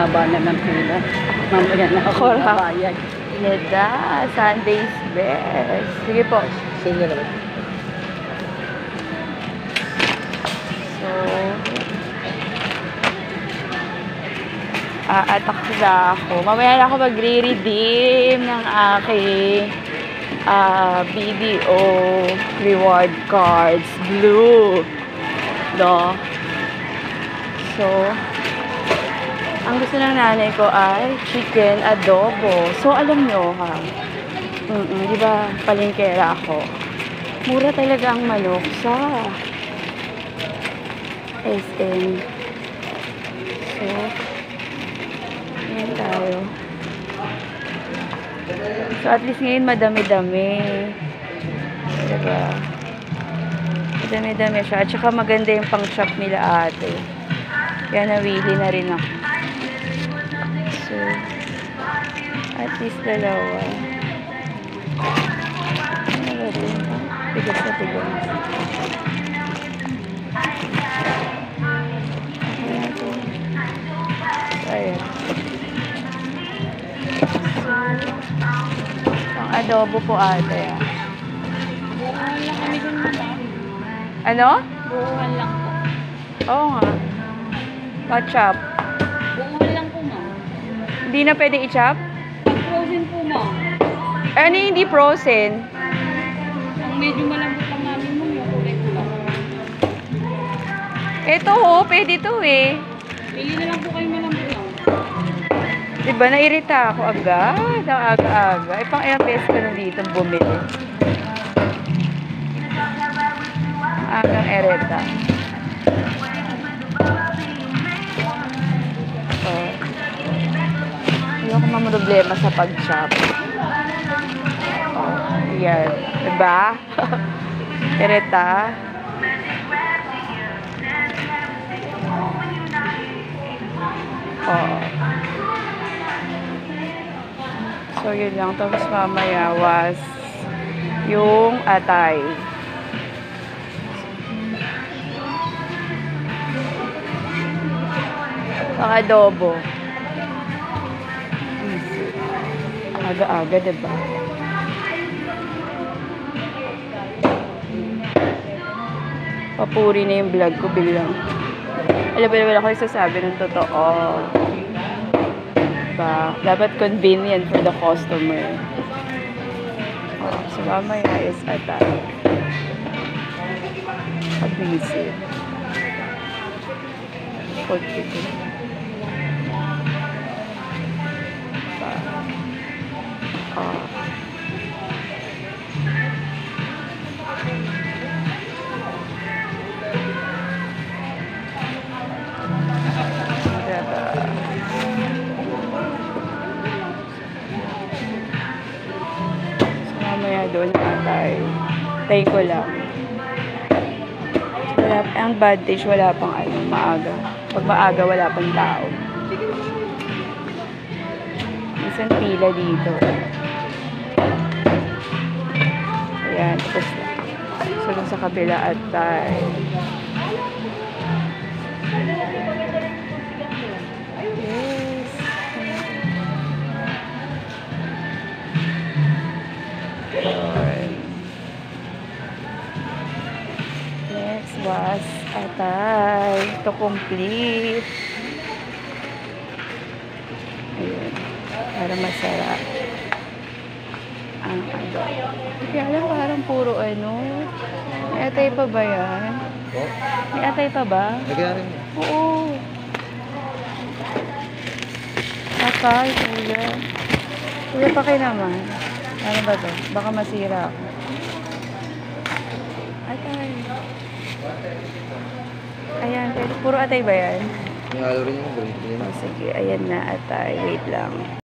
haba na ng pila. Mamaya na ako bayad. Neda, Sunday's best. Sige po. Sale na naman. So, aatak na ako. Mamaya na ako magre-redeem ng aking BDO reward cards. Blue. No? So, ang gusto ng nanay ko ay chicken adobo. So, alam nyo ha, di ba palengkera ako? Mura talaga ang manok sa SM. So, yan tayo. So, at least ngayon madami-dami. Diba? Madami-dami siya. At saka maganda yung pang-shop nila ate. Kaya nawili na rin ako. So, at least dalawa. Ano ba rin? Tigas na tigas. Ayan. Ang adobo po ate. Buuhan lang kami dun na. Ano? Buuhan lang po. Oo nga. Pa-chop. Buuhan lang po, ma'am. Hindi na pwede i-chop? Frozen po, ma'am. Ano yung hindi frozen? Ang medyo malambot lang namin mo, yung kulay po lang. Ito ho, pwede to eh. Pili na lang po kayo malambot lang. Diba, nairita ako agad. Ang aga-aga. Eh, pang ilang beses ka nung dito bumili. Agang ereta. So, hindi ako mamroblema sa pag-shop. Oh, yan. Diba? Ereta. Oh. So, yun lang. Tapos mamaya was yung atay. Ang adobo. Aga-aga, diba? Papuri na yung vlog ko biglang. Alam ba naman ako yung sasabi ng totoo. Diba? Dapat convenient for the customer. Oh, so, mamaya is atay. Pag-visit. Pag-visit. Mamaya doon atay. Tay ko lang. Wala, ang advantage, wala pang maaga. Pag maaga, wala pang tao. Isang pila dito. Ayan. Tapos, sunod sa kabila atay. Yes. Next was atay to complete. Ayan. Para masarap ang adobo. Kaya alam, parang puro ano. May atay pa ba yan? Oh, May atay pa ba? lagyan rin mo. Oo. Atay, kuya. Kuya, pa kayo naman. Ano ba to? Baka masira ako. Atay. Ayan, puro atay ba yan? May halo rin yung green. Oh, sige, ayan na atay. Wait lang.